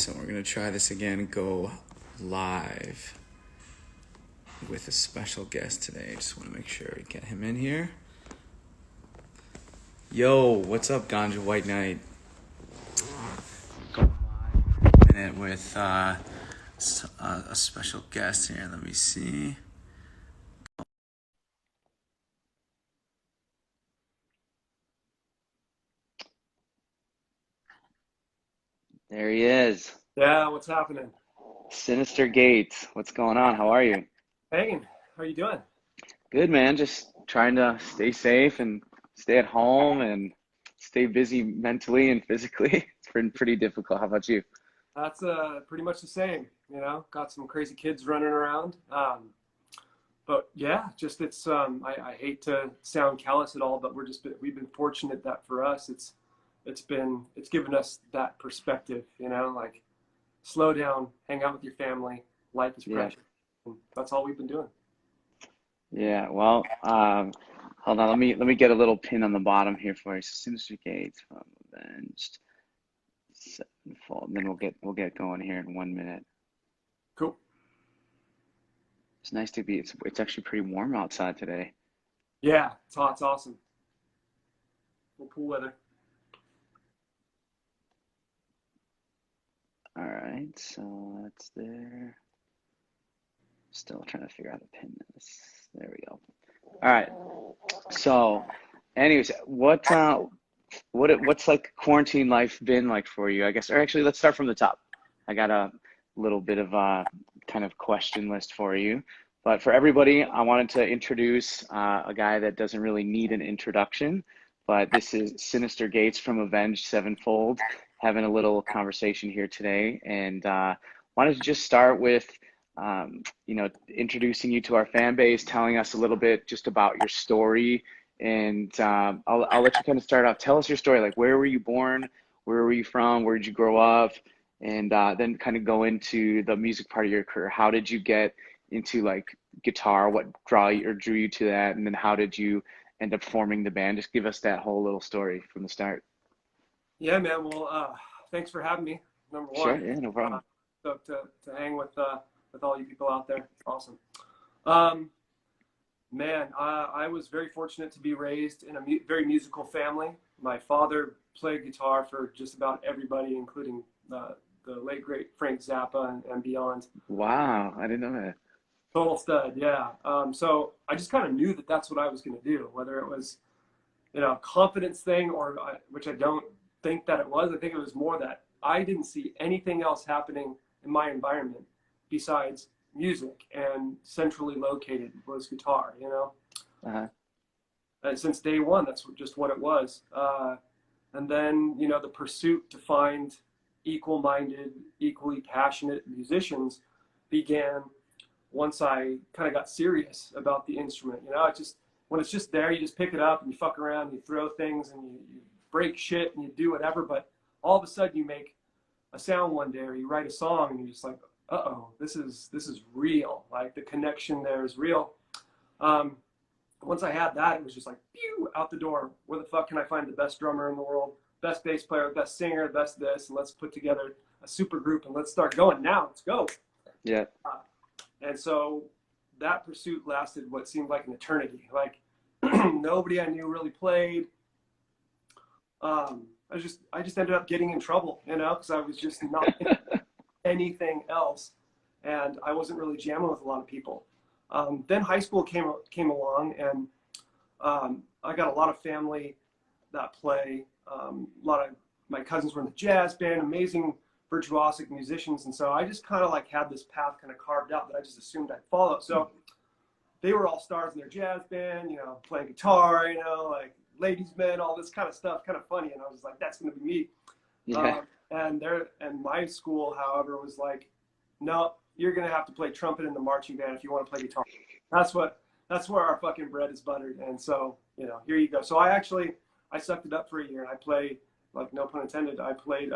So we're gonna try this again, go live with a special guest today. Just want to make sure we get him in here. Yo, what's up, Ganja White Knight? Go live in a minute with a special guest here. Let me see. There he is. Yeah, what's happening? Synyster Gates. What's going on? How are you? Hanging. How are you doing? Good, man. Just trying to stay safe and stay at home and stay busy mentally and physically. It's been pretty difficult. How about you? That's pretty much the same. Got some crazy kids running around. But yeah, just it's I hate to sound callous at all, but we've been fortunate that for us it's given us that perspective. Like slow down, hang out with your family. Life is Yeah. precious. And that's all we've been doing. Yeah. Well, hold on. Let me get a little pin on the bottom here for you. So Synyster Gates from Avenged Sevenfold. And then we'll get going here in 1 minute. Cool. It's nice to be. It's actually pretty warm outside today. Yeah, it's hot. It's awesome. Cool weather. All right. So that's there. Still trying to figure out how to pin this. There we go. All right. So, anyways, what's like quarantine life been like for you? I guess, or actually, let's start from the top. I got a little bit of a kind of question list for you. But for everybody, I wanted to introduce a guy that doesn't really need an introduction. But this is Synyster Gates from Avenged Sevenfold, having a little conversation here today, and wanted to just start with introducing you to our fan base, telling us a little bit just about your story. And I'll let you kind of start off. Tell us your story. Like, where were you born? Where were you from? Where did you grow up? And then kind of go into the music part of your career. How did you get into like guitar? What drew you to that? And then how did you end up forming the band? Just give us that whole little story from the start. Yeah, man. Well, thanks for having me. Number Sure. one. Yeah, no problem. So to hang with all you people out there. It's awesome. Um, Man, I was very fortunate to be raised in a very musical family. My father played guitar for just about everybody, including the late great Frank Zappa and beyond. Wow, I didn't know that. Total stud, yeah. So I just kind of knew that that's what I was going to do, whether it was a confidence thing or which I don't think that it was. I think it was more that I didn't see anything else happening in my environment besides music, and centrally located was guitar. Uh-huh. And since day one, that's just what it was. And then, the pursuit to find equal-minded, equally passionate musicians began once I kind of got serious about the instrument. It just, when it's just there, you just pick it up and you fuck around, and you throw things and you break shit and you do whatever. But all of a sudden you make a sound one day, or you write a song and you're just like, uh-oh, this is real. Like the connection there is real. Once I had that, it was just like, pew, out the door. Where the fuck can I find the best drummer in the world, best bass player, best singer, best this, and let's put together a super group and let's start going now. Let's go. Yeah. And so that pursuit lasted what seemed like an eternity. Like nobody I knew really played. I just ended up getting in trouble, because I was just not anything else, and I wasn't really jamming with a lot of people. Then high school came along, and I got a lot of family that play. A lot of my cousins were in the jazz band, amazing virtuosic musicians, and so I just kind of like had this path kind of carved out that I just assumed I'd follow. So they were all stars in their jazz band, playing guitar, like ladies' men, all this kind of stuff, kind of funny, and I was like, that's going to be me. Yeah. And my school, however, was like, no, you're gonna have to play trumpet in the marching band if you want to play guitar. That's where our fucking bread is buttered. And so, here you go. So I sucked it up for a year, and I played, like, no pun intended, I played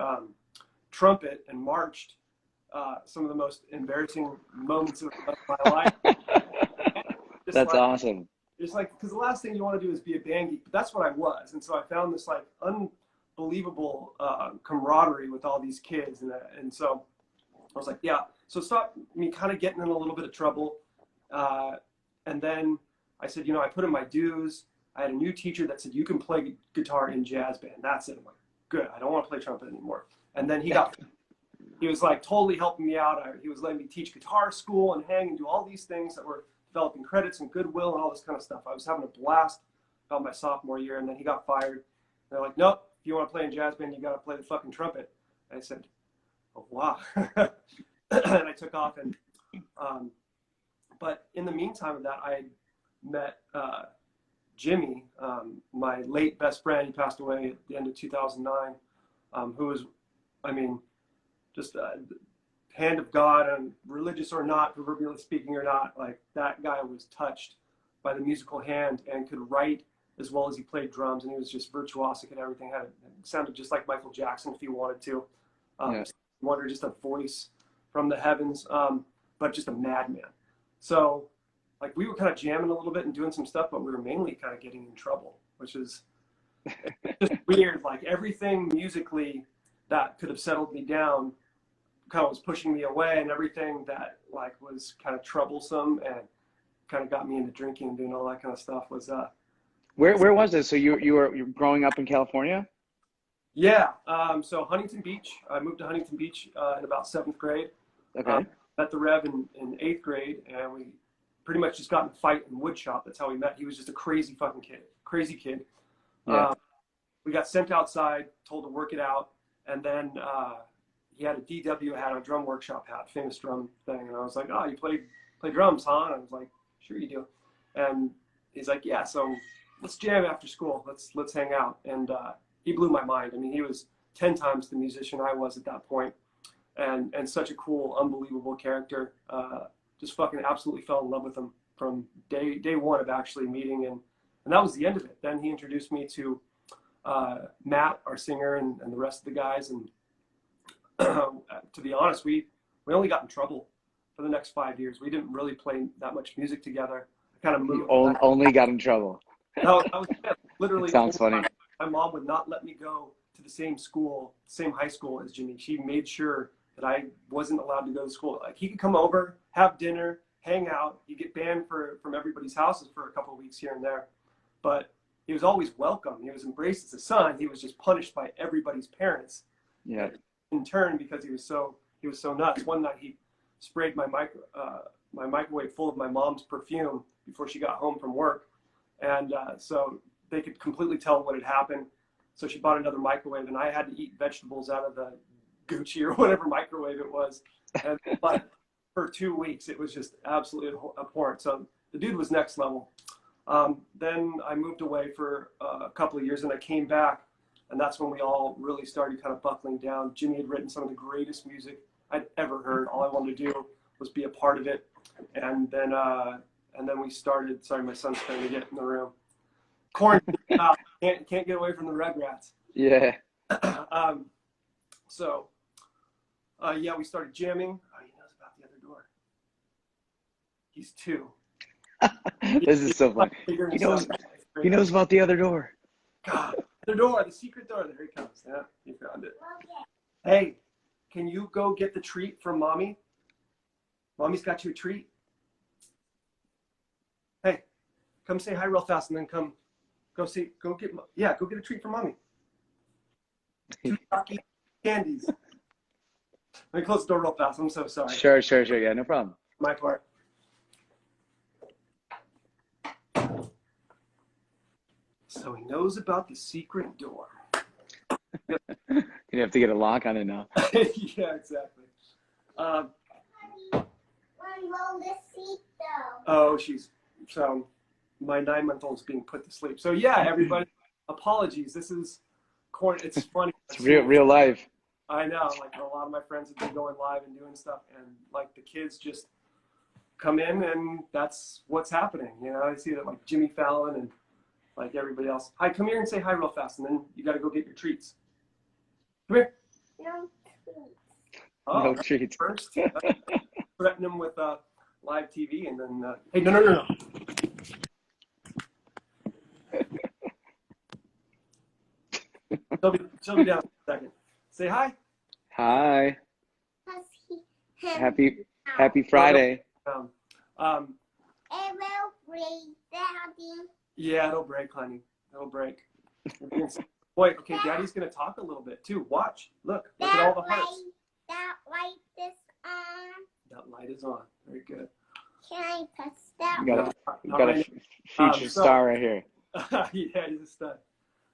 trumpet and marched some of the most embarrassing moments of my life. Just That's like, awesome. it's like, because the last thing you want to do is be a band geek, but that's what I was. And so I found this like unbelievable camaraderie with all these kids, and so I was like, yeah. So it stopped me kind of getting in a little bit of trouble, and then I said, I put in my dues. I had a new teacher that said, you can play guitar in jazz band. That's it. I'm like, good. I don't want to play trumpet anymore. And then he was like totally helping me out. He was letting me teach guitar school and hang and do all these things that were developing credits and goodwill and all this kind of stuff. I was having a blast about my sophomore year, and then he got fired. And they're like, nope, if you want to play in jazz band, you got to play the fucking trumpet. And I said, oh, wow. And I took off. And but in the meantime of that, I had met Jimmy, my late best friend. He passed away at the end of 2009, who was, just a hand of God, and religious or not, proverbially speaking or not, like that guy was touched by the musical hand and could write as well as he played drums, and he was just virtuosic at everything. Sounded just like Michael Jackson if he wanted to. Wanted just a voice from the heavens, but just a madman. So like we were kind of jamming a little bit and doing some stuff, but we were mainly kind of getting in trouble, which is just weird. Like everything musically that could have settled me down kind of was pushing me away, and everything that like was kind of troublesome and kind of got me into drinking and doing all that kind of stuff was Where was this? So you were growing up in California? Yeah. So Huntington Beach. I moved to Huntington Beach in about 7th grade. Okay. Met the Rev in 8th grade, and we pretty much just got in a fight in wood shop. That's how we met. He was just a crazy fucking kid. Crazy kid. Yeah. We got sent outside, told to work it out, and then he had a DW hat, a drum workshop hat, famous drum thing, and I was like, oh, you play drums, huh? And I was like, sure you do. And he's like, yeah, so let's jam after school. Let's hang out. And he blew my mind. I mean, he was 10 times the musician I was at that point, and such a cool, unbelievable character. Just fucking absolutely fell in love with him from day one of actually meeting, and that was the end of it. Then he introduced me to Matt, our singer, and the rest of the guys, and to be honest, we only got in trouble for the next 5 years. We didn't really play that much music together. I kind of moved. Only got in trouble. No, I was literally. Sounds funny. My mom would not let me go to the same school, same high school as Jimmy. She made sure that I wasn't allowed to go to school. Like he could come over, have dinner, hang out. He'd get banned from everybody's houses for a couple of weeks here and there, but he was always welcome. He was embraced as a son. He was just punished by everybody's parents. Yeah. In turn, because he was so nuts. One night he sprayed my microwave full of my mom's perfume before she got home from work, and so they could completely tell what had happened. So she bought another microwave, and I had to eat vegetables out of the Gucci or whatever microwave it was. And but for 2 weeks, it was just absolutely abhorrent. So the dude was next level. Then I moved away for a couple of years, and I came back, and that's when we all really started kind of buckling down. Jimmy had written some of the greatest music I'd ever heard. All I wanted to do was be a part of it. And then we started. Sorry, my son's trying to get in the room. Quarantine. Can't get away from the Rugrats. Yeah. So we started jamming. Oh, he knows about the other door. He's 2. This is so funny. He knows about the other door. God, the door, the secret door. There he comes. Yeah, he found it. Okay. Hey, can you go get the treat from mommy? Mommy's got you a treat. Hey, come say hi real fast, and then go get a treat from mommy. 2 Rocky candies. Let me close the door real fast. I'm so sorry. Sure. Yeah, no problem. My part. So he knows about the secret door. You have to get a lock on it now. Yeah, exactly. So my 9-month-old is being put to sleep. So yeah, everybody, apologies. This is it's funny. It's real life. I know. Like a lot of my friends have been going live and doing stuff, and like the kids just come in, and that's what's happening. You know, I see that like Jimmy Fallon and like everybody else. Hi, come here and say hi real fast, and then you got to go get your treats. Come here. No treats. Oh, No treats. First, threaten them with live TV, and then hey, no. She'll be down in a second. Say hi. Hi. Husky. Happy Friday. Um, It will break, Daddy. yeah, it'll break, honey. It'll break. Wait, okay, Daddy's gonna talk a little bit too. Watch. Look at all the hearts. That light is on. That light is on. Very good. Can I touch that? You got Not a right featured so- star right here. now. Yeah, he's a stud.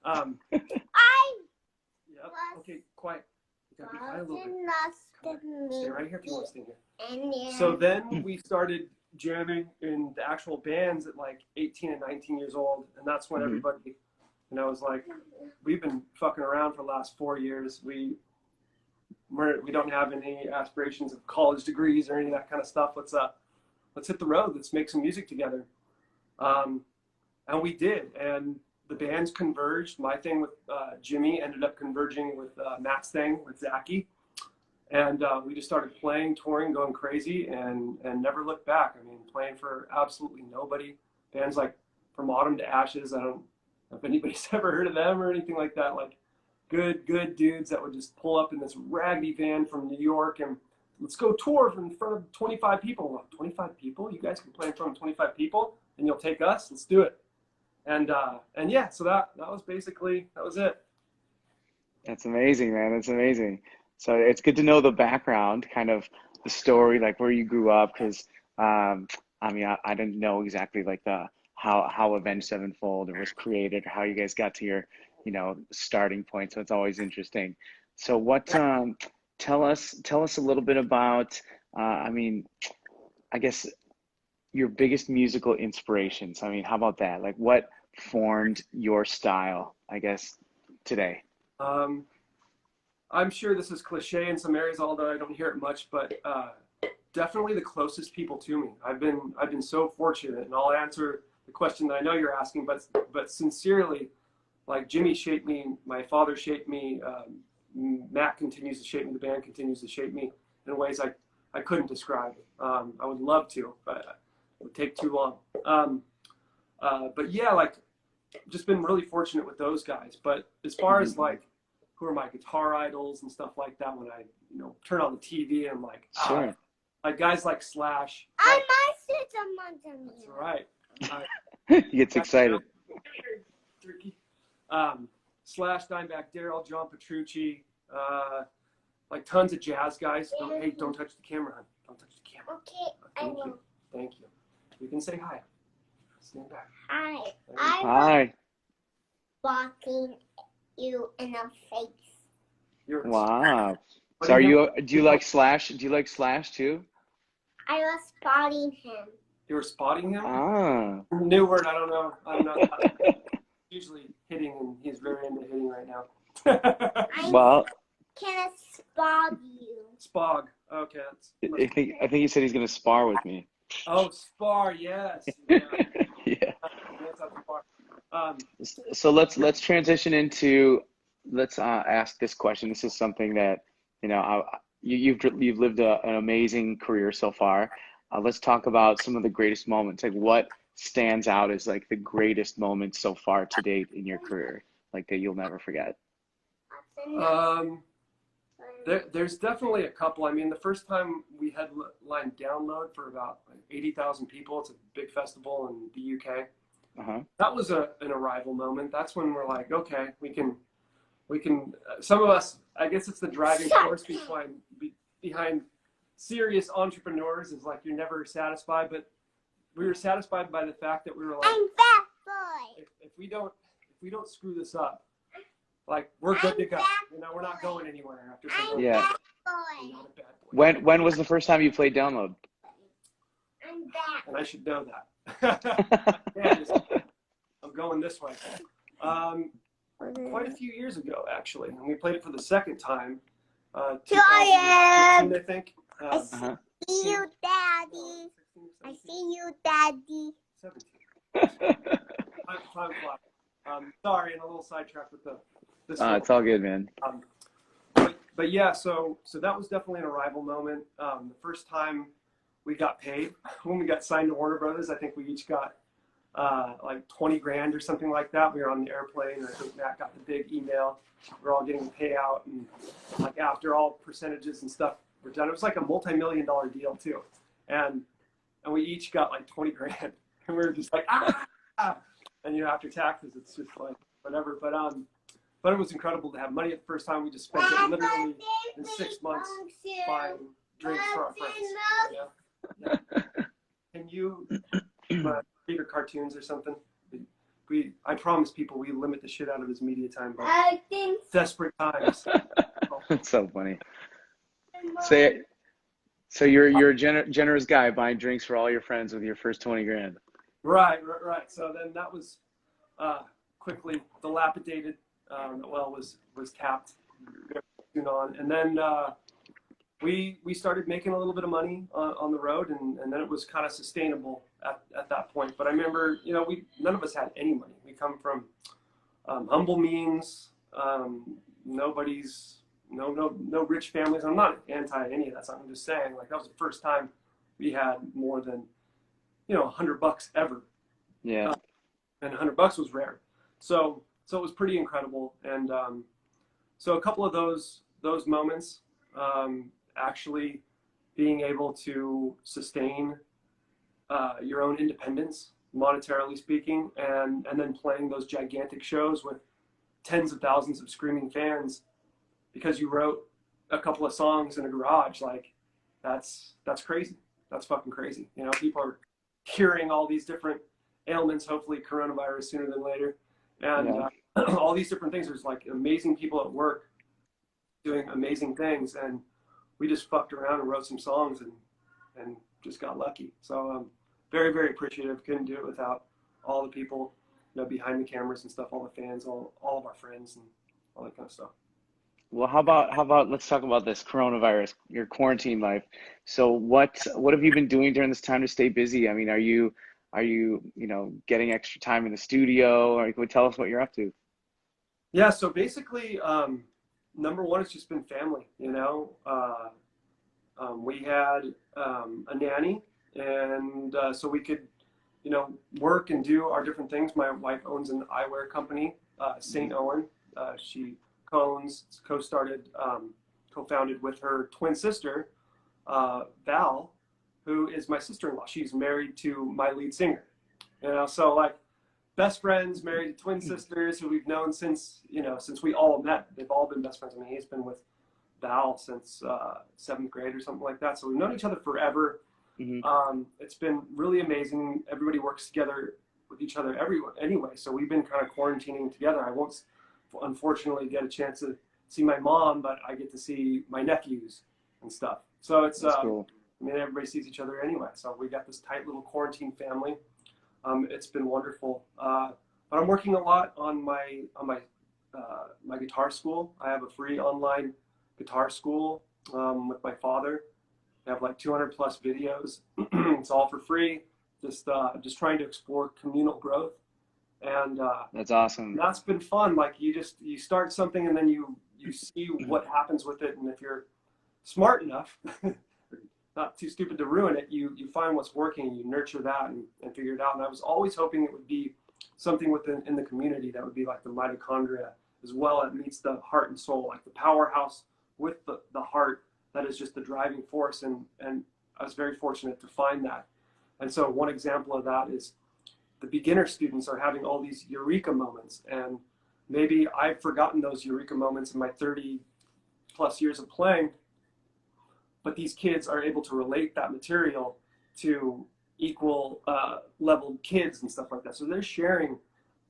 I Yep. Was- Okay, quiet. You gotta be quiet a little bit. lost Come on. Stay right here if you want to stay here. And then So then we started jamming in the actual bands at like 18 and 19 years old, and that's when everybody, was like, we've been fucking around for the last 4 years. We don't have any aspirations of college degrees or any of that kind of stuff. Let's hit the road. Let's make some music together. And we did, and the bands converged. My thing with Jimmy ended up converging with Matt's thing with Zachy. And we just started playing, touring, going crazy, and never looked back. I mean, playing for absolutely nobody. Bands like From Autumn to Ashes, I don't know if anybody's ever heard of them or anything like that. Like good dudes that would just pull up in this raggedy van from New York and let's go tour in front of 25 people. Well, 25 people? You guys can play in front of 25 people and you'll take us? Let's do it. And yeah, so that was it. That's amazing, man. That's amazing. So it's good to know the background, kind of the story, like where you grew up, because I didn't know exactly like how Avenged Sevenfold was created, or how you guys got to your starting point. So it's always interesting. So what? Tell us a little bit about. I guess your biggest musical inspirations. I mean, how about that? Like, what formed your style? I guess today. I'm sure this is cliche in some areas, although I don't hear it much, but definitely the closest people to me. I've been so fortunate, and I'll answer the question that I know you're asking, but sincerely, like Jimmy shaped me, my father shaped me, Matt continues to shape me, the band continues to shape me in ways I couldn't describe. I would love to, but it would take too long. But yeah, like just been really fortunate with those guys. But as far as like who are my guitar idols and stuff like that, when I turn on the TV and I'm like, Sure. Like guys like Slash. I must do some That's right. He gets excited. Turkey. Slash, Dimebag Darrell, John Petrucci, like tons of jazz guys. Hey, don't touch the camera, hon. Don't touch the camera. Okay, I Thank will. you. Thank you. You can say hi. Stand back. Hi. There you I was Hi. blocking you in the face. You're Wow. What So do do you like Slash? Do you like Slash too? I was spotting him. You were spotting him? Ah. New word, I don't know. I'm not usually hitting, and he's very into hitting right now. Well, Can I spot you? Spog. Okay. I think he said he's gonna spar with me. Oh, spar, yes. Yeah. Yeah. That's not too far. So let's transition into ask this question. This is something that you've lived an amazing career so far. Let's talk about some of the greatest moments. Like what stands out as like the greatest moments so far to date in your career, like that you'll never forget. There's definitely a couple. I mean, the first time we had line Download for about 80,000 people. It's a big festival in the UK. That was an arrival moment. That's when we're like, okay, we can. Some of us, I guess, it's the driving force behind serious entrepreneurs. Is like you're never satisfied, but we were satisfied by the fact that we were like, I'm fat boy. if we don't screw this up, like we're good to go. We're not going anywhere after something. Yeah. Fat I'm boy. not a bad boy. When was the first time you played Download? I'm back. And I should know that. Yeah, I'm going this way. Quite a few years ago, actually, and we played it for the second time. 2015, I think. I see you, Daddy. I see you, Daddy. 17. Time flies. Sorry, and a little sidetracked with this. It's all good, man. But yeah, so that was definitely an arrival moment. The first time we got paid, when we got signed to Warner Brothers, I think we each got like 20 grand or something like that. We were on the airplane, and I think Matt got the big email. We're all getting the payout, and like after all percentages and stuff were done, it was like a multi-million-dollar deal too. And we each got like 20 grand, and we were just like, ah! And you know, after taxes, it's just like whatever. But it was incredible to have money at the first time. We just spent it literally in 6 months buying drinks for our friends. Yeah. Can you read your cartoons or something? I promise people we limit the shit out of his media time, but desperate times. That's so funny. So you're a generous guy buying drinks for all your friends with your first 20 grand. Right. So then that was quickly dilapidated. The well was tapped very soon on, and then we started making a little bit of money on the road, and then it was kind of sustainable at that point. But I remember, you know, none of us had any money. We come from humble means. No rich families. I'm not anti any of that. I'm just saying, like, that was the first time we had more than, you know, $100 ever. Yeah. And $100 was rare. So it was pretty incredible. And so a couple of those moments, actually being able to sustain your own independence, monetarily speaking, and then playing those gigantic shows with tens of thousands of screaming fans because you wrote a couple of songs in a garage, like that's crazy. That's fucking crazy. You know, people are curing all these different ailments, hopefully coronavirus sooner than later. And all these different things. There's like amazing people at work doing amazing things. And we just fucked around and wrote some songs and just got lucky. So I'm very, very appreciative. Couldn't do it without all the people, you know, behind the cameras and stuff, all the fans, all of our friends and all that kind of stuff. Well, how about let's talk about this coronavirus, your quarantine life. So what have you been doing during this time to stay busy? I mean, are you getting extra time in the studio, or can you tell us what you're up to? Yeah, so basically, number one, it's just been family, you know. We had a nanny, and so we could, you know, work and do our different things. My wife owns an eyewear company, St. Owen. She co-founded with her twin sister, Val, who is my sister-in-law. She's married to my lead singer, you know, so like best friends, married to twin sisters who we've known since we all met. They've all been best friends. I mean, he's been with Val since 7th grade or something like that. So we've known each other forever. Mm-hmm. It's been really amazing. Everybody works together with each other anyway. So we've been kind of quarantining together. I won't unfortunately get a chance to see my mom, but I get to see my nephews and stuff. So it's cool. I mean, everybody sees each other anyway. So we got this tight little quarantine family. It's been wonderful. But I'm working a lot on my guitar school. I have a free online guitar school with my father. I have like 200 plus videos. It's all for free. Just trying to explore communal growth. And that's awesome. That's been fun. Like you start something and then you see what happens with it. And if you're smart enough, not too stupid to ruin it, you find what's working and you nurture that and figure it out. And I was always hoping it would be something in the community that would be like the mitochondria as well. It meets the heart and soul, like the powerhouse with the heart that is just the driving force. And I was very fortunate to find that. And so one example of that is the beginner students are having all these eureka moments. And maybe I've forgotten those eureka moments in my 30 plus years of playing, but these kids are able to relate that material to equal leveled kids and stuff like that. So they're sharing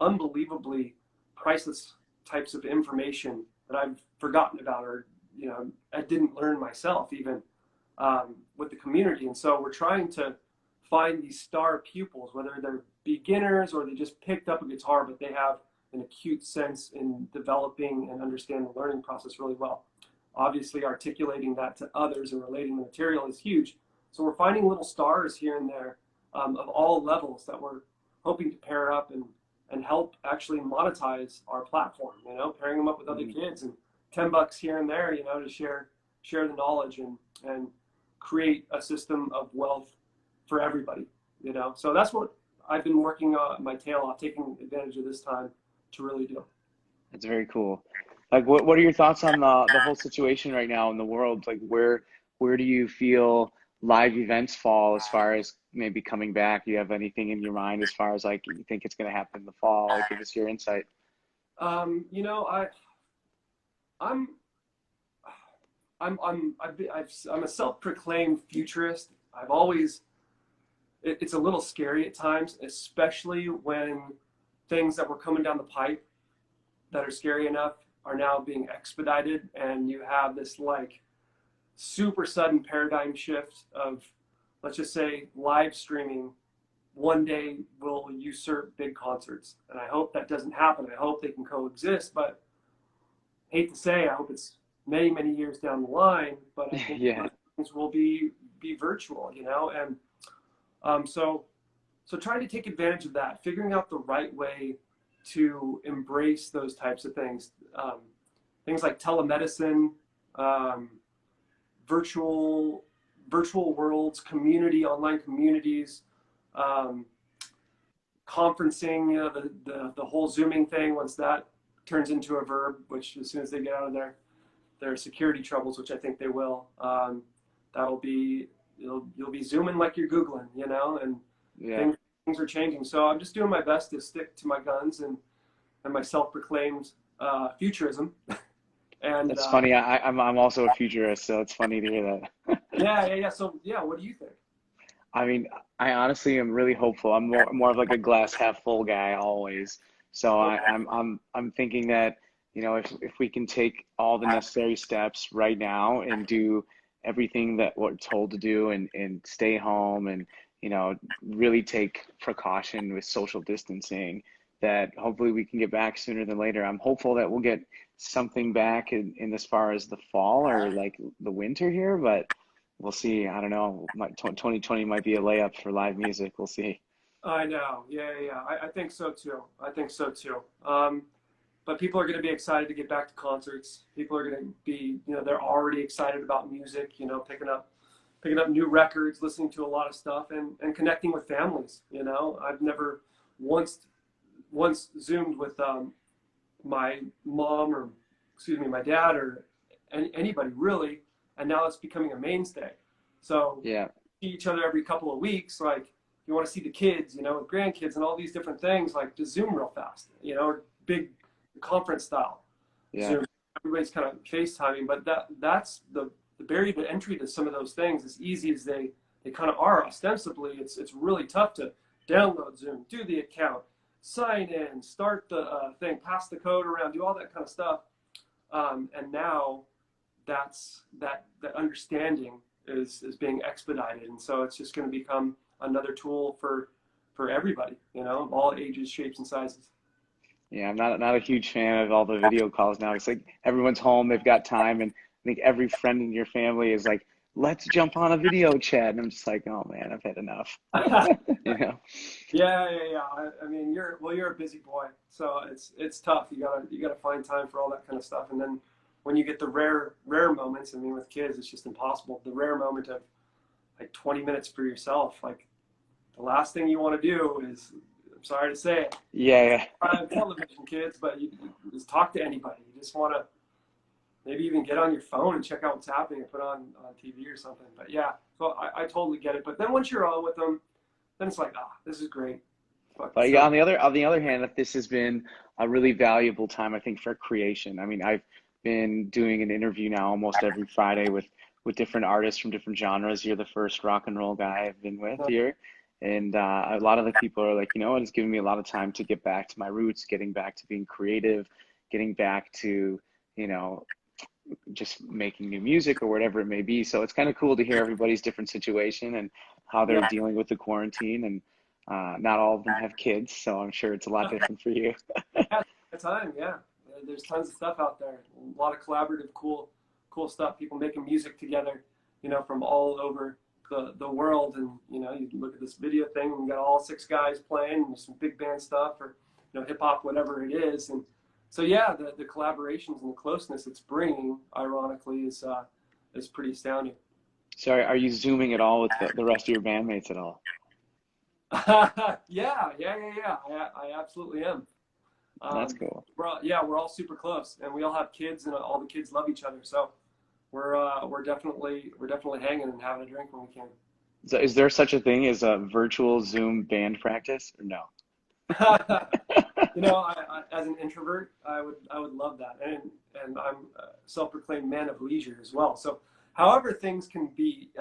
unbelievably priceless types of information that I've forgotten about, or, you know, I didn't learn myself even with the community. And so we're trying to find these star pupils, whether they're beginners or they just picked up a guitar, but they have an acute sense in developing and understand the learning process really well. Obviously, articulating that to others and relating the material is huge. So we're finding little stars here and there of all levels that we're hoping to pair up and help actually monetize our platform, you know, pairing them up with other kids, and $10 here and there, you know, to share the knowledge and create a system of wealth for everybody, you know. So that's what I've been working my tail off, taking advantage of this time to really do. That's very cool. Like, what are your thoughts on the whole situation right now in the world? Like, where do you feel live events fall as far as maybe coming back? Do you have anything in your mind as far as like you think it's going to happen in the fall? Like, give us your insight. You know, I'm I'm a self-proclaimed futurist. I've always, it's a little scary at times, especially when things that were coming down the pipe that are scary enough are now being expedited, and you have this like super sudden paradigm shift of, let's just say, live streaming one day will usurp big concerts. And I hope that doesn't happen. I hope they can coexist, but hate to say, I hope it's many, many years down the line, but I think Yeah. things will be virtual, you know? And so trying to take advantage of that, figuring out the right way to embrace those types of things. Things like telemedicine, virtual worlds, online communities, conferencing, you know, the whole Zooming thing, once that turns into a verb, which as soon as they get out of their security troubles, which I think they will, that'll be, you'll be Zooming like you're Googling, you know, and Yeah. things are changing. So I'm just doing my best to stick to my guns and my self-proclaimed futurism. And That's funny. I'm also a futurist, so it's funny to hear that. yeah. So yeah, what do you think? I mean, I honestly am really hopeful. I'm more of like a glass half full guy always. So I'm thinking that, you know, if we can take all the necessary steps right now and do everything that we're told to do and stay home and, you know, really take precaution with social distancing, that hopefully we can get back sooner than later. I'm hopeful that we'll get something back in as far as the fall or like the winter here, but we'll see. I don't know. 2020 might be a layup for live music. We'll see. I know. Yeah. I think so too. But people are going to be excited to get back to concerts. People are going to be, you know, they're already excited about music, you know, picking up new records, listening to a lot of stuff, and connecting with families. You know, I've never once Zoomed with my mom, or excuse me, my dad, or anybody really, and now it's becoming a mainstay. So Yeah. see each other every couple of weeks. Like, you want to see the kids, you know, with grandkids and all these different things, like just Zoom real fast, you know, or big conference style Yeah. Zoom. Everybody's kind of FaceTiming, but that's the barrier to entry to some of those things. As easy as they kind of are ostensibly, it's really tough to download Zoom, do the account, sign in, start the thing, pass the code around, do all that kind of stuff. And now that understanding is being expedited, and so it's just going to become another tool for everybody, you know, all ages, shapes, and sizes. Yeah, I'm not a huge fan of all the video calls now. It's like everyone's home, they've got time, and I think every friend in your family is like, let's jump on a video chat. And I'm just like, oh man, I've had enough. You know? Yeah. I mean, you're a busy boy, so it's tough. You gotta find time for all that kind of stuff, and then when you get the rare moments, I mean, with kids, it's just impossible. The rare moment of like 20 minutes for yourself, like the last thing you want to do is, I'm sorry to say it, Yeah. television, kids, but you just talk to anybody. You just want to maybe even get on your phone and check out what's happening and put on TV or something. But yeah, so I totally get it. But then once you're on with them, then it's like, this is great. But yeah, on the other hand, this has been a really valuable time, I think, for creation. I mean, I've been doing an interview now almost every Friday with different artists from different genres. You're the first rock and roll guy I've been with here. And a lot of the people are like, you know, it's giving me a lot of time to get back to my roots, getting back to being creative, getting back to, you know, just making new music or whatever it may be. So it's kind of cool to hear everybody's different situation and how they're dealing with the quarantine. And not all of them have kids, so I'm sure it's a lot different for you. Yeah, time, yeah. There's tons of stuff out there. A lot of collaborative, cool stuff. People making music together, you know, from all over the world. And, you know, you look at this video thing, and we got all 6 guys playing, and some big band stuff, or, you know, hip hop, whatever it is. And so, yeah, the collaborations and the closeness it's bringing, ironically, is pretty astounding. So are you Zooming at all with the rest of your bandmates at all? Yeah. I absolutely am. That's cool. We're all super close, and we all have kids, and all the kids love each other. So we're definitely hanging and having a drink when we can. So is there such a thing as a virtual Zoom band practice or no? You know, as an introvert, I would love that, and I'm a self-proclaimed man of leisure as well. So, however things can be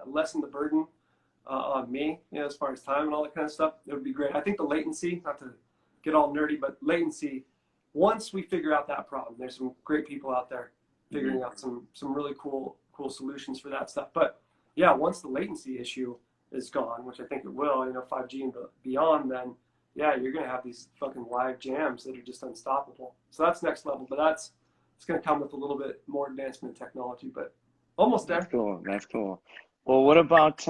lessen the burden on me, you know, as far as time and all that kind of stuff, it would be great. I think the latency, not to get all nerdy, but latency. Once we figure out that problem, there's some great people out there figuring out some really cool solutions for that stuff. But yeah, once the latency issue is gone, which I think it will, you know, 5G and beyond, then yeah, you're gonna have these fucking live jams that are just unstoppable. So that's next level, but it's gonna come with a little bit more advancement in technology, but almost That's there. cool. That's cool. Well, what about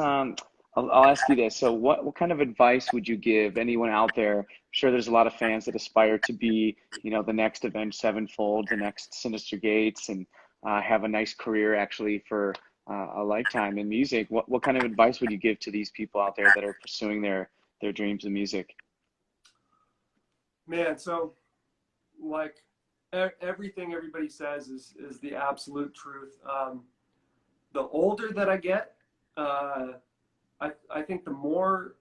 I'll ask you this. So what kind of advice would you give anyone out there? I'm sure there's a lot of fans that aspire to be, you know, the next Avenged Sevenfold, the next Synyster Gates, and have a nice career actually for a lifetime in music. What kind of advice would you give to these people out there that are pursuing their dreams in music? Man, so like everything everybody says is the absolute truth. The older that I get, I think the more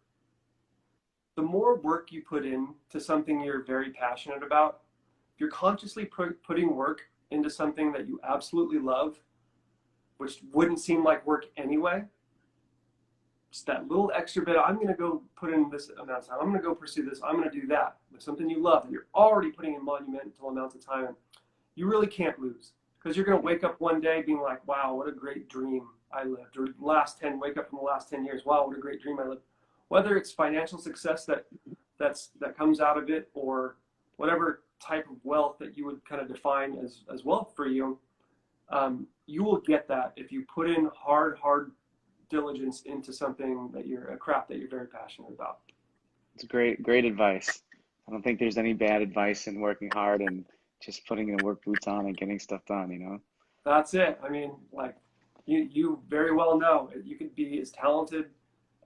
work you put in to something you're very passionate about, if you're consciously putting work into something that you absolutely love, which wouldn't seem like work anyway, just that little extra bit, I'm going to go put in this amount of time, I'm going to go pursue this, I'm going to do that with something you love that you're already putting in monumental amounts of time in, you really can't lose, because you're going to wake up one day being like, wow, what a great dream I lived, or wake up from the last 10 years, wow, what a great dream I lived. Whether it's financial success that comes out of it, or whatever type of wealth that you would kind of define as wealth for you, you will get that if you put in hard diligence into something that you're very passionate about. It's great advice. I don't think there's any bad advice in working hard and just putting the work boots on and getting stuff done, you know? That's it. I mean, like you very well know, you could be as talented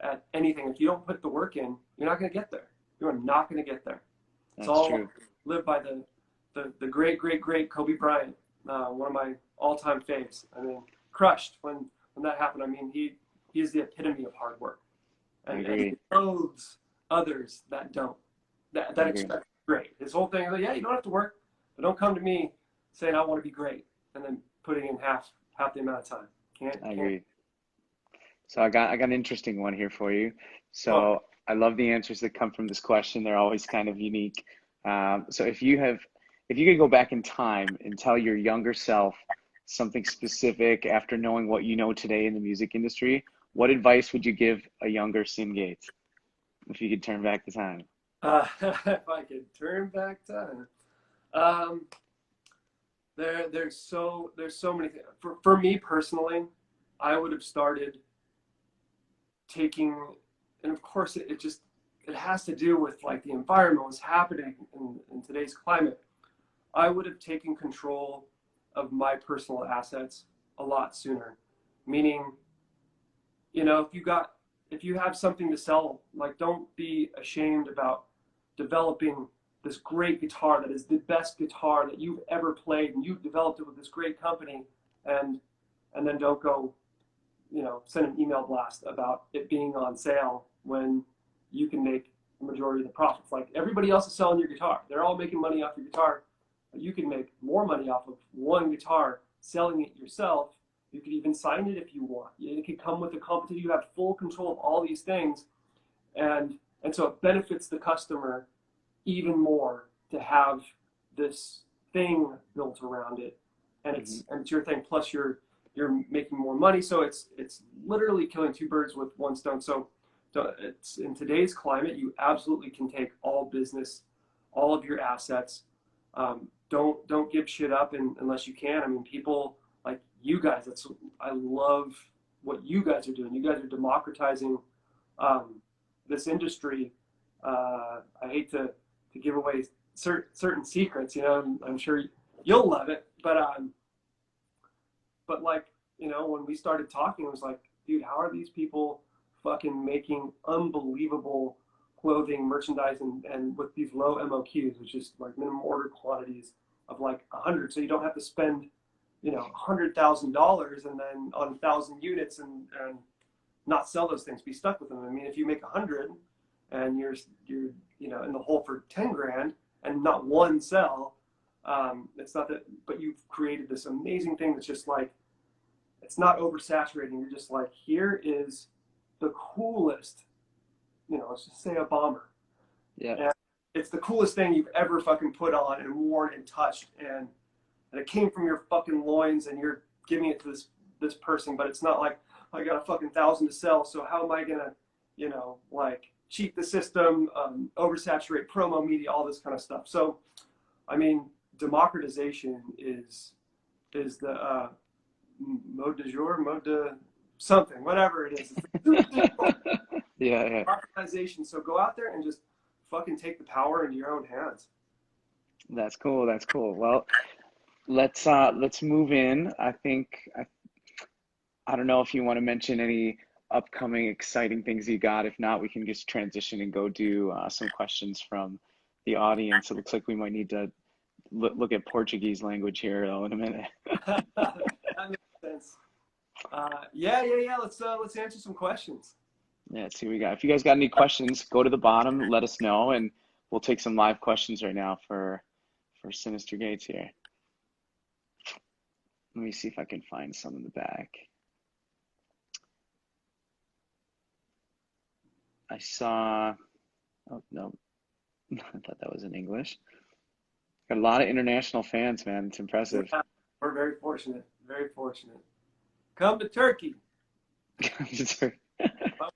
at anything. If you don't put the work in, you're not going to get there. You are not going to get there. It's That's all true. lived by the great Kobe Bryant, one of my all-time faves. I mean, crushed when that happened. I mean, he is the epitome of hard work, and he clothes others that don't, that expect great. His whole thing is like, yeah, you don't have to work, but don't come to me saying I want to be great and then putting in half the amount of time. I agree. So I got an interesting one here for you. So Oh. I love the answers that come from this question. They're always kind of unique. So if you could go back in time and tell your younger self something specific after knowing what you know today in the music industry, what advice would you give a younger Sin Gates if you could turn back the time? If I could turn back time, um, there's so many things. For me personally, I would have started taking, and of course it has to do with like the environment, what's happening in today's climate. I would have taken control of my personal assets a lot sooner. Meaning, you know, if you have something to sell, like, don't be ashamed about developing this great guitar that is the best guitar that you've ever played, and you've developed it with this great company, and then don't go, you know, send an email blast about it being on sale when you can make the majority of the profits. Like, everybody else is selling your guitar. They're all making money off your guitar. But you can make more money off of one guitar selling it yourself. You could even sign it if you want. It could come with a competition. You have full control of all these things. And so it benefits the customer even more to have this thing built around it. And it's your thing. Plus you're making more money. So it's literally killing two birds with one stone. So it's, in today's climate, you absolutely can take all business, all of your assets. Don't give shit up unless you can. I mean, people like you guys, I love what you guys are doing. You guys are democratizing this industry. I hate to give away certain secrets, you know. I'm sure you'll love it, but like, you know, when we started talking, it was like, dude, how are these people fucking making unbelievable clothing, merchandise, and with these low MOQs, which is like minimum order quantities of like 100. So you don't have to spend, you know, $100,000 and then on 1,000 units and not sell those things, be stuck with them. I mean, if you make 100 and you're you know in the hole for 10 grand and not one sell, it's not that, but you've created this amazing thing that's just like, it's not oversaturating. You're just like, here is the coolest, you know, let's just say a bomber. Yeah. And it's the coolest thing you've ever fucking put on and worn and touched, and it came from your fucking loins, and you're giving it to this person, but it's not like, I got a fucking 1,000 to sell, so how am I gonna, you know, like cheat the system, oversaturate promo media, all this kind of stuff. So, I mean, democratization is the mode de jour, mode de something, whatever it is. Yeah. Democratization. So go out there and just fucking take the power into your own hands. That's cool. That's cool. Well, let's move in. I don't know if you want to mention any upcoming exciting things you got. If not, we can just transition and go do some questions from the audience. It looks like we might need to look at Portuguese language here though in a minute. That makes sense. Yeah. Let's answer some questions. Yeah, let's see what we got. If you guys got any questions, go to the bottom, let us know, and we'll take some live questions right now for Synyster Gates here. Let me see if I can find some in the back. I saw, oh no, I thought that was in English. Got a lot of international fans, man. It's impressive. Yeah, we're very fortunate. Very fortunate. Come to Turkey.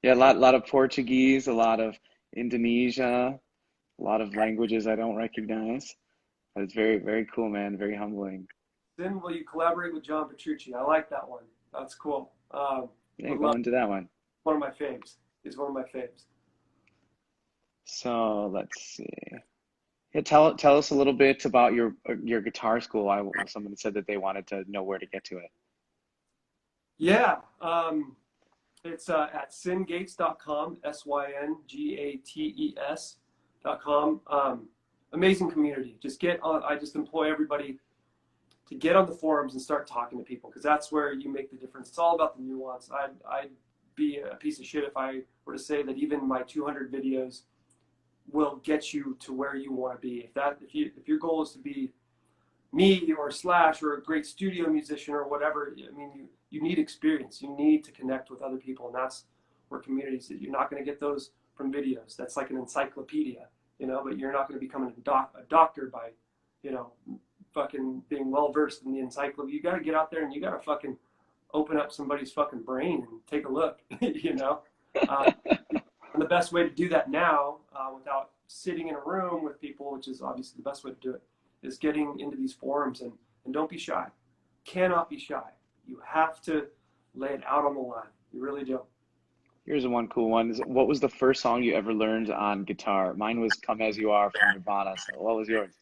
Yeah, a lot of Portuguese, a lot of Indonesia, a lot of languages I don't recognize. But it's very, very cool, man. Very humbling. Then will you collaborate with John Petrucci? I like that one. That's cool. Yeah, go into that one. One of my faves. He's one of my faves. So let's see. Yeah, tell us a little bit about your guitar school. Someone said that they wanted to know where to get to it. Yeah, it's at syngates.com, syngates.com. Amazing community. Just get on. I just employ everybody to get on the forums and start talking to people, because that's where you make the difference. It's all about the nuance. I'd be a piece of shit if I were to say that even my 200 videos will get you to where you want to be. If your goal is to be me or Slash or a great studio musician or whatever, I mean, you need experience. You need to connect with other people, and that's where communities. You're not going to get those from videos. That's like an encyclopedia, you know. But you're not going to become a doctor by, you know, fucking being well versed in the encyclopedia. You got to get out there and you got to fucking open up somebody's fucking brain and take a look, you know. And the best way to do that now, without sitting in a room with people, which is obviously the best way to do it, is getting into these forums and don't be shy. Cannot be shy. You have to lay it out on the line. You really do. Here's one cool one. What was the first song you ever learned on guitar? Mine was "Come As You Are" from Nirvana. So what was yours?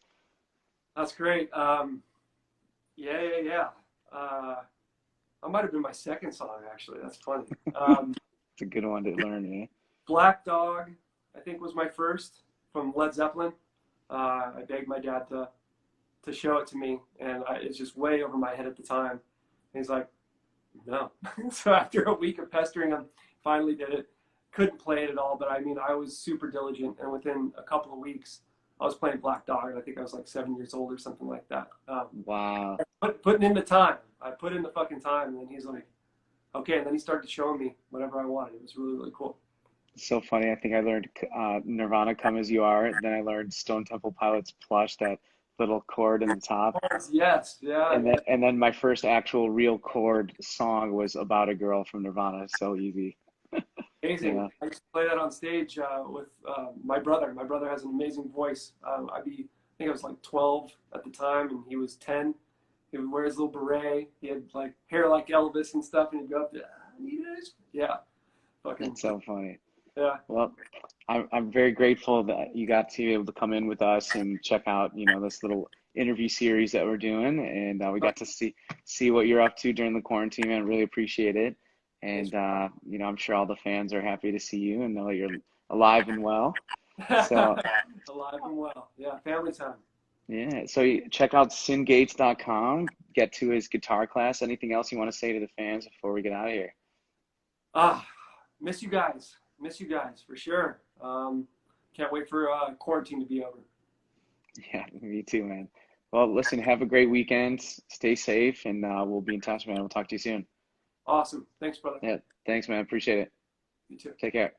That's great. Yeah. That might have been my second song, actually. That's funny. It's a good one to learn, yeah. Black Dog, I think, was my first, from Led Zeppelin. I begged my dad to show it to me, and it's just way over my head at the time. And he's like, no. So after a week of pestering him, finally did it. Couldn't play it at all, but I mean, I was super diligent, and within a couple of weeks, I was playing Black Dog, and I think I was like 7 years old or something like that. Wow. Putting in the time. I put in the fucking time, and then he's like, okay, and then he started showing me whatever I wanted. It was really, really cool. It's so funny. I think I learned Nirvana, "Come As You Are." Then I learned Stone Temple Pilots, "Plush," that little chord in the top. Yes, yeah. And then my first actual real chord song was "About a Girl" from Nirvana. So easy. Amazing. Yeah. I used to play that on stage with my brother. My brother has an amazing voice. I think I was like 12 at the time, and he was 10. He would wear his little beret. He had like hair like Elvis and stuff, and he'd go up there. Yeah. Fucking. That's so funny. Yeah. Well, I'm very grateful that you got to be able to come in with us and check out, you know, this little interview series that we're doing, and we got to see what you're up to during the quarantine, man. Really appreciate it. And, you know, I'm sure all the fans are happy to see you and know that you're alive and well. So, Alive and well. Yeah, family time. yeah. So you check out syngates.com, get to his guitar class. Anything else you want to say to the fans before we get out of here? Miss you guys. Miss you guys for sure. Can't wait for quarantine to be over. Yeah, me too, man. Well, listen, have a great weekend. Stay safe, and we'll be in touch, man. We'll talk to you soon. Awesome. Thanks, brother. Yeah, thanks, man. Appreciate it. You too. Take care.